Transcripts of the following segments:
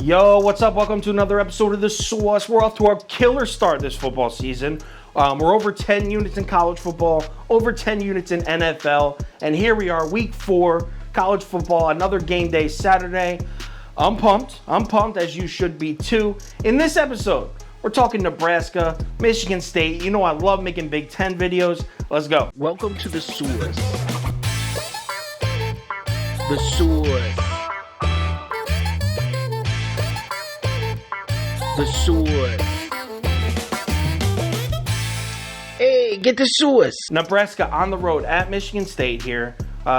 Yo, what's up? Welcome to another episode of The Sauce. We're off to our killer start this football season. We're over 10 units in college football, over 10 units in NFL, and here we are, week 4, college football, another game day Saturday. I'm pumped as you should be too. In this episode, we're talking Nebraska, Michigan State. You know I love making Big Ten videos. Let's go. Welcome to The Sauce. The Sauce. The Sauce. Hey, get the sauce. Nebraska on the road at Michigan State here.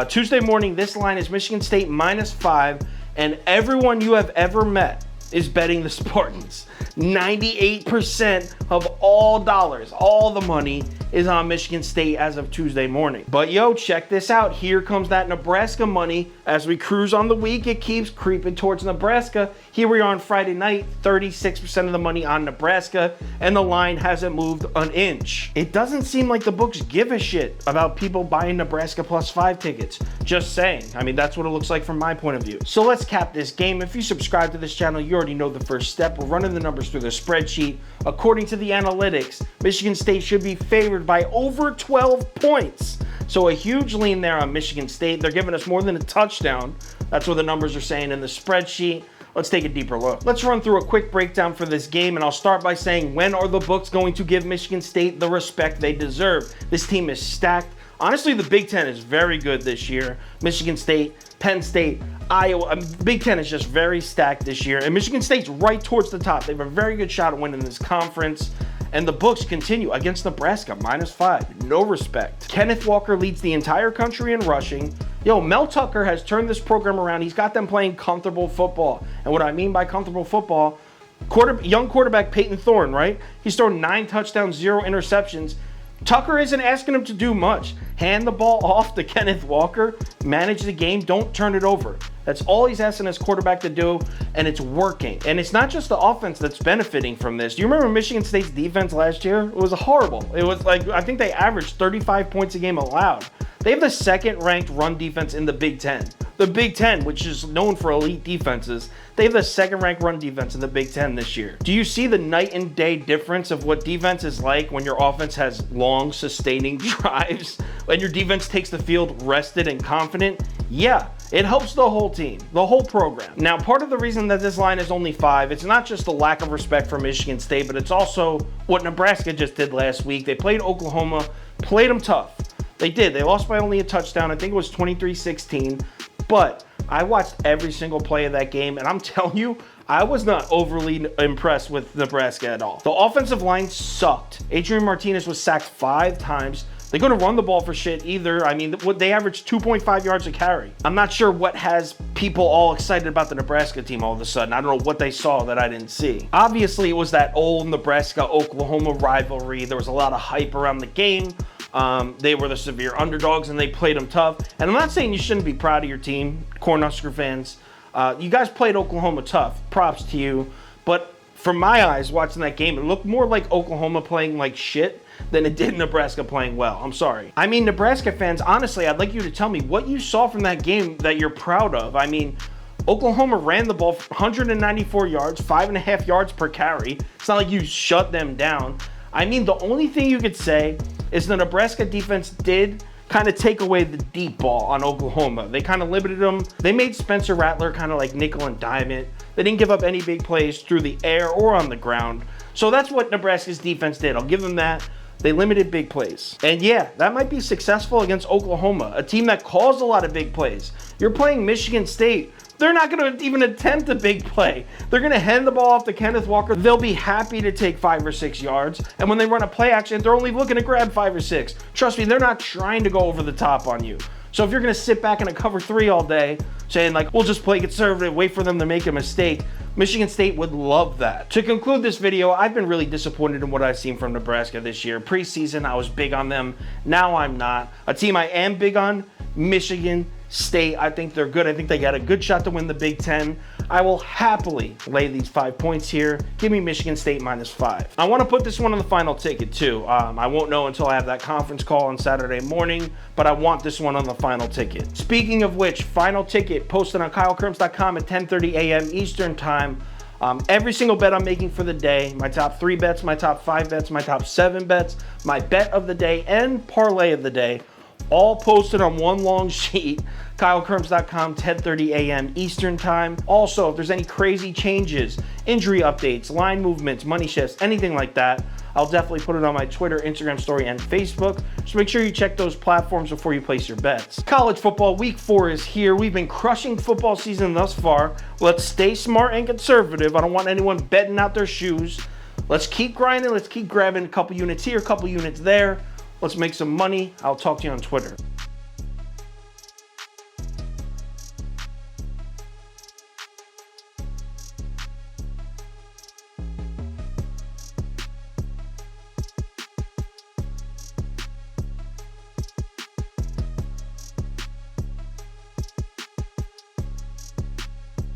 Tuesday morning, this line is Michigan State -5, and everyone you have ever met is betting the Spartans. 98% of all dollars, all the money is on Michigan State as of Tuesday morning. But yo, check this out. Here comes that Nebraska money. As we cruise on the week, it keeps creeping towards Nebraska. Here we are on Friday night, 36% of the money on Nebraska, and the line hasn't moved an inch. It doesn't seem like the books give a shit about people buying Nebraska +5 tickets. Just saying. I mean, that's what it looks like from my point of view. So let's cap this game. If you subscribe to this channel, you already know the first step. We're running the numbers through the spreadsheet. According to the analytics, Michigan State should be favored by over 12 points. So a huge lean there on Michigan State. They're giving us more than a touchdown. That's what the numbers are saying in the spreadsheet. Let's take a deeper look. Let's run through a quick breakdown for this game, and I'll start by saying, when are the books going to give Michigan State the respect they deserve? This team is stacked. Honestly, the Big Ten is very good this year. Michigan State, Penn State, Iowa. Big Ten is just very stacked this year, and Michigan State's right towards the top. They have a very good shot at winning this conference. And the books continue against Nebraska, -5. No respect. Kenneth Walker leads the entire country in rushing. Yo, Mel Tucker has turned this program around. He's got them playing comfortable football. And what I mean by comfortable football, young quarterback Peyton Thorne, right? He's thrown 9 touchdowns, 0 interceptions. Tucker isn't asking him to do much. Hand the ball off to Kenneth Walker, manage the game, don't turn it over. That's all he's asking his quarterback to do, and it's working. And it's not just the offense that's benefiting from this. Do you remember Michigan State's defense last year? It was horrible. It was like, I think they averaged 35 points a game allowed. They have the second-ranked run defense in the Big Ten. The Big Ten, which is known for elite defenses, they have the second-ranked run defense in the Big Ten this year. Do you see the night and day difference of what defense is like when your offense has long, sustaining drives and your defense takes the field rested and confident? Yeah, it helps the whole team, the whole program. Now, part of the reason that this line is only 5, it's not just the lack of respect for Michigan State, but it's also what Nebraska just did last week. They played Oklahoma, played them tough. They did. They lost by only a touchdown. I think it was 23-16. But I watched every single play of that game, and I'm telling you, I was not overly impressed with Nebraska at all. The offensive line sucked. Adrian Martinez was sacked 5 times. They couldn't run the ball for shit either. I mean, they averaged 2.5 yards a carry. I'm not sure what has people all excited about the Nebraska team all of a sudden. I don't know what they saw that I didn't see. Obviously, it was that old Nebraska-Oklahoma rivalry. There was a lot of hype around the game. They were the severe underdogs, and they played them tough. And I'm not saying you shouldn't be proud of your team, Cornhusker fans. You guys played Oklahoma tough. Props to you. But from my eyes, watching that game, it looked more like Oklahoma playing like shit than it did Nebraska playing well. I'm sorry. I mean, Nebraska fans, honestly, I'd like you to tell me what you saw from that game that you're proud of. I mean, Oklahoma ran the ball 194 yards, 5.5 yards per carry. It's not like you shut them down. I mean, the only thing you could say is the Nebraska defense did kind of take away the deep ball on Oklahoma. They kind of limited them. They made Spencer Rattler kind of like nickel and dime it. They didn't give up any big plays through the air or on the ground. So that's what Nebraska's defense did. I'll give them that. They limited big plays. And yeah, that might be successful against Oklahoma, a team that calls a lot of big plays. You're playing Michigan State. They're not going to even attempt a big play. They're going to hand the ball off to Kenneth Walker. They'll be happy to take 5 or 6 yards. And when they run a play action, they're only looking to grab 5 or 6. Trust me, they're not trying to go over the top on you. So if you're going to sit back in a cover 3 all day, saying like, we'll just play conservative, wait for them to make a mistake, Michigan State would love that. To conclude this video, I've been really disappointed in what I've seen from Nebraska this year. Preseason, I was big on them. Now I'm not. A team I am big on, Michigan State. I think they're good. I think they got a good shot to win the Big Ten. I will happily lay these 5 points here. Give me Michigan State -5. I want to put this one on the final ticket too. I won't know until I have that conference call on Saturday morning, but I want this one on the final ticket. Speaking of which, final ticket posted on KyleKirms.com at 10:30 a.m. Eastern Time. Every single bet I'm making for the day, my top 3 bets, my top 5 bets, my top 7 bets, my bet of the day, and parlay of the day, all posted on one long sheet, KyleKirms.com, 10:30 a.m. Eastern time. Also, if there's any crazy changes, injury updates, line movements, money shifts, anything like that, I'll definitely put it on my Twitter, Instagram story, and Facebook. So make sure you check those platforms before you place your bets. College football week 4 is here. We've been crushing football season thus far. Let's stay smart and conservative. I don't want anyone betting out their shoes. Let's keep grinding. Let's keep grabbing a couple units here, a couple units there. Let's make some money. I'll talk to you on Twitter.